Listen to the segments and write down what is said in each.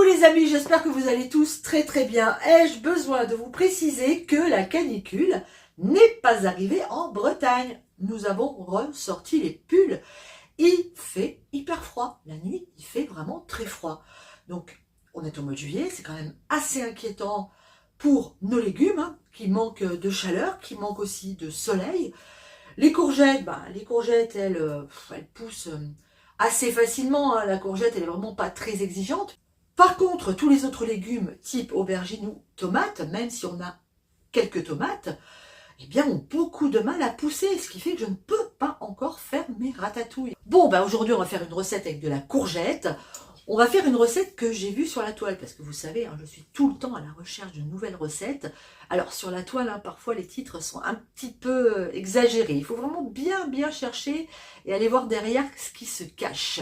Coucou les amis, j'espère que vous allez tous très très bien. Ai-je besoin de vous préciser que la canicule n'est pas arrivée en Bretagne? Nous avons ressorti les pulls. Il fait hyper froid. La nuit, il fait vraiment très froid. Donc, on est au mois de juillet, c'est quand même assez inquiétant pour nos légumes, hein, qui manquent de chaleur, qui manquent aussi de soleil. Les courgettes, elles poussent assez facilement. Hein. La courgette, elle est vraiment pas très exigeante. Par contre, tous les autres légumes, type aubergine ou tomates, même si on a quelques tomates, eh bien, ont beaucoup de mal à pousser, ce qui fait que je ne peux pas encore faire mes ratatouilles. Bon, aujourd'hui, on va faire une recette avec de la courgette. On va faire une recette que j'ai vue sur la toile, parce que vous savez, hein, je suis tout le temps à la recherche de nouvelles recettes. Alors, sur la toile, hein, parfois, les titres sont un petit peu exagérés. Il faut vraiment bien chercher et aller voir derrière ce qui se cache.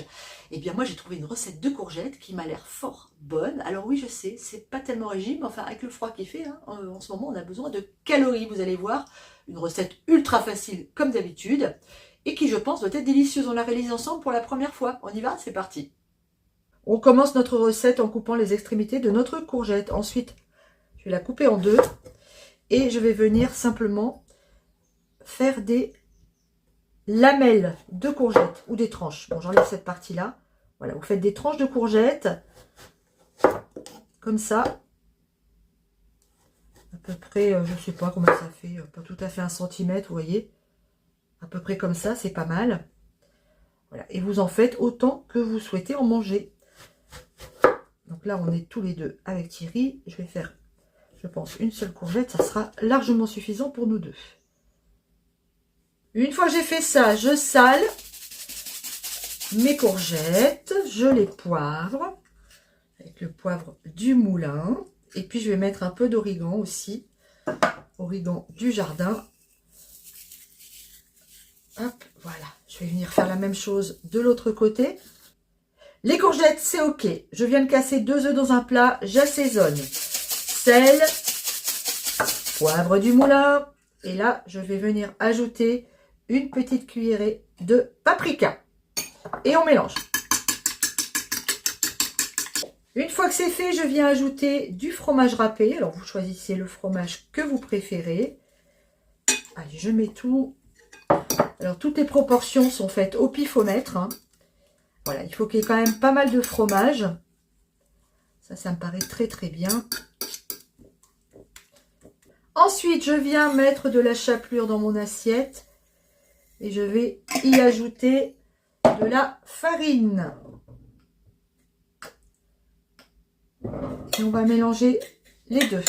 Eh bien, moi, j'ai trouvé une recette de courgettes qui m'a l'air fort bonne. Alors oui, je sais, c'est pas tellement régime, enfin, avec le froid qu'il fait, hein, en ce moment, on a besoin de calories, vous allez voir. Une recette ultra facile, comme d'habitude, et qui, je pense, doit être délicieuse. On la réalise ensemble pour la première fois. On y va? C'est parti. On commence notre recette en coupant les extrémités de notre courgette. Ensuite, je vais la couper en deux et je vais venir simplement faire des lamelles de courgettes ou des tranches. Bon, j'enlève cette partie-là. Voilà, vous faites des tranches de courgettes comme ça. À peu près, je ne sais pas combien ça fait, pas tout à fait 1 centimètre, vous voyez. À peu près comme ça, c'est pas mal. Voilà, et vous en faites autant que vous souhaitez en manger. Donc là, on est tous les deux avec Thierry. Je vais faire, je pense, une seule courgette. Ça sera largement suffisant pour nous deux. Une fois que j'ai fait ça, je sale mes courgettes. Je les poivre avec le poivre du moulin. Et puis, je vais mettre un peu d'origan aussi. Origan du jardin. Hop, voilà. Je vais venir faire la même chose de l'autre côté. Les courgettes, c'est ok. Je viens de casser 2 œufs dans un plat. J'assaisonne. Sel, poivre du moulin. Et là, je vais venir ajouter une petite cuillerée de paprika. Et on mélange. Une fois que c'est fait, je viens ajouter du fromage râpé. Alors, vous choisissez le fromage que vous préférez. Allez, je mets tout. Alors, toutes les proportions sont faites au pifomètre, hein. Voilà, il faut qu'il y ait quand même pas mal de fromage. Ça me paraît très bien. Ensuite, je viens mettre de la chapelure dans mon assiette. Et je vais y ajouter de la farine. Et on va mélanger les deux.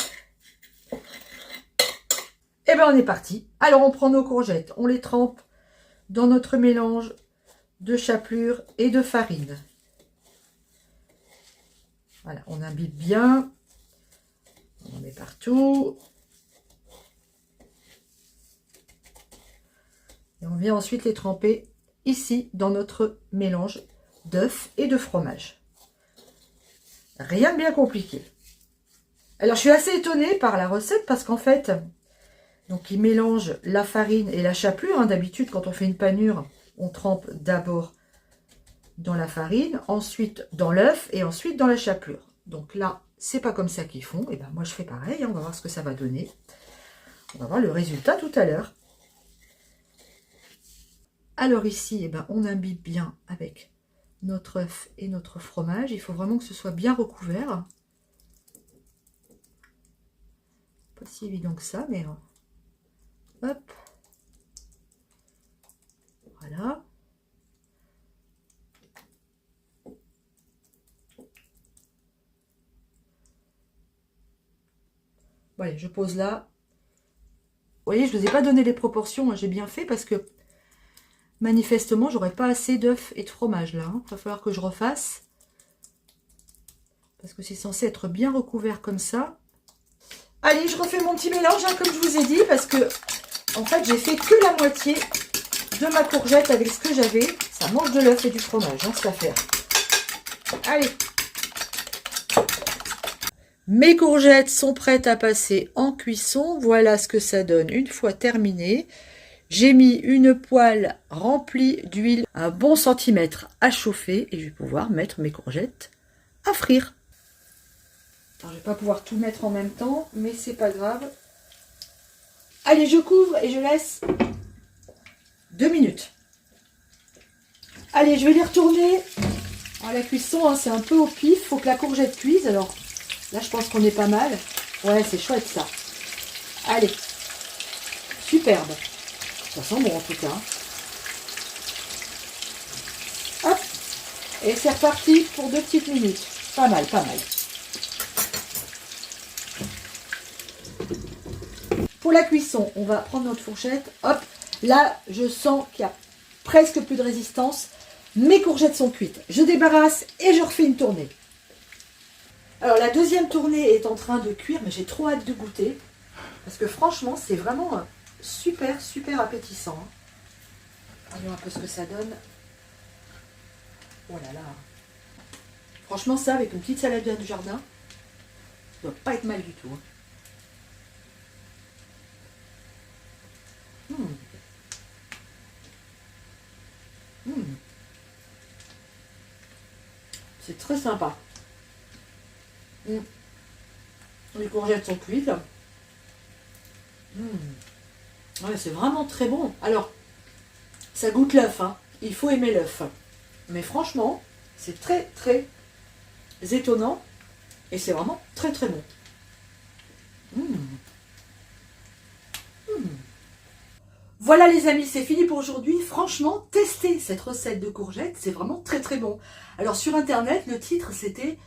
Et bien, on est parti. Alors, on prend nos courgettes. On les trempe dans notre mélange de chapelure et de farine. Voilà, on imbibe bien. On en met partout. Et on vient ensuite les tremper ici dans notre mélange d'œufs et de fromage. Rien de bien compliqué. Alors, je suis assez étonnée par la recette parce qu'en fait, donc il mélange la farine et la chapelure. Hein. D'habitude, quand on fait une panure, on trempe d'abord dans la farine, ensuite dans l'œuf et ensuite dans la chapelure. Donc là, c'est pas comme ça qu'ils font. Et ben moi, je fais pareil. Hein. On va voir ce que ça va donner. On va voir le résultat tout à l'heure. Alors ici, eh ben, on imbibe bien avec notre œuf et notre fromage. Il faut vraiment que ce soit bien recouvert. Pas si évident que ça, mais hop. Voilà. Bon, allez, je pose là. Vous voyez, je ne vous ai pas donné les proportions. Hein, j'ai bien fait parce que manifestement, j'aurais pas assez d'œufs et de fromage là. Il va falloir que je refasse. Parce que c'est censé être bien recouvert comme ça. Allez, je refais mon petit mélange, hein, comme je vous ai dit. Parce que, en fait, j'ai fait que la moitié de ma courgette avec ce que j'avais. Ça mange de l'œuf et du fromage, hein, cette affaire. Allez. Mes courgettes sont prêtes à passer en cuisson. Voilà ce que ça donne une fois terminé. J'ai mis une poêle remplie d'huile, un bon centimètre à chauffer et je vais pouvoir mettre mes courgettes à frire. Alors, je vais pas pouvoir tout mettre en même temps, mais c'est pas grave. Allez, je couvre et je laisse 2 minutes. Allez, je vais les retourner. Alors, la cuisson, hein, c'est un peu au pif. Il faut que la courgette cuise. Alors, là, je pense qu'on est pas mal. Ouais, c'est chouette, ça. Allez. Superbe. Ça sent bon, en tout cas. Hop. Et c'est reparti pour 2 petites minutes. Pas mal, pas mal. Pour la cuisson, on va prendre notre fourchette. Hop. Là, je sens qu'il y a presque plus de résistance. Mes courgettes sont cuites. Je débarrasse et je refais une tournée. Alors, la deuxième tournée est en train de cuire, mais j'ai trop hâte de goûter. Parce que franchement, c'est vraiment super, super appétissant. Voyons un peu ce que ça donne. Oh là là. Franchement, ça, avec une petite salade du jardin, ça doit pas être mal du tout. C'est très sympa. Les courgettes sont cuites. Ouais, c'est vraiment très bon. Alors, ça goûte l'œuf. Hein. Il faut aimer l'œuf. Mais franchement, c'est très, très étonnant. Et c'est vraiment très, très bon. Voilà les amis, c'est fini pour aujourd'hui. Franchement, testez cette recette de courgettes, c'est vraiment très très bon. Alors sur internet, le titre c'était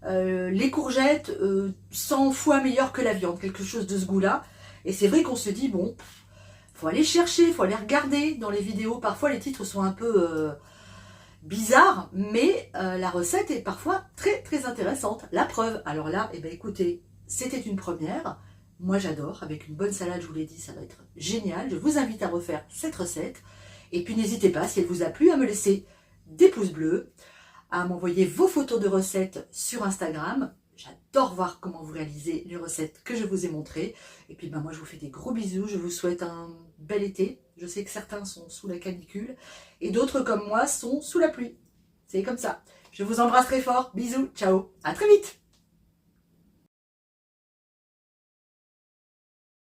les courgettes 100 fois meilleures que la viande, quelque chose de ce goût-là. Et c'est vrai qu'on se dit, bon, faut aller chercher, faut aller regarder dans les vidéos. Parfois les titres sont un peu bizarres, mais la recette est parfois très très intéressante. La preuve, alors là, eh ben, écoutez, c'était une première. Moi j'adore, avec une bonne salade, je vous l'ai dit, ça va être génial. Je vous invite à refaire cette recette. Et puis n'hésitez pas, si elle vous a plu, à me laisser des pouces bleus, à m'envoyer vos photos de recettes sur Instagram. J'adore voir comment vous réalisez les recettes que je vous ai montrées. Et puis ben, moi je vous fais des gros bisous, je vous souhaite un bel été. Je sais que certains sont sous la canicule et d'autres comme moi sont sous la pluie. C'est comme ça. Je vous embrasse très fort, bisous, ciao, à très vite.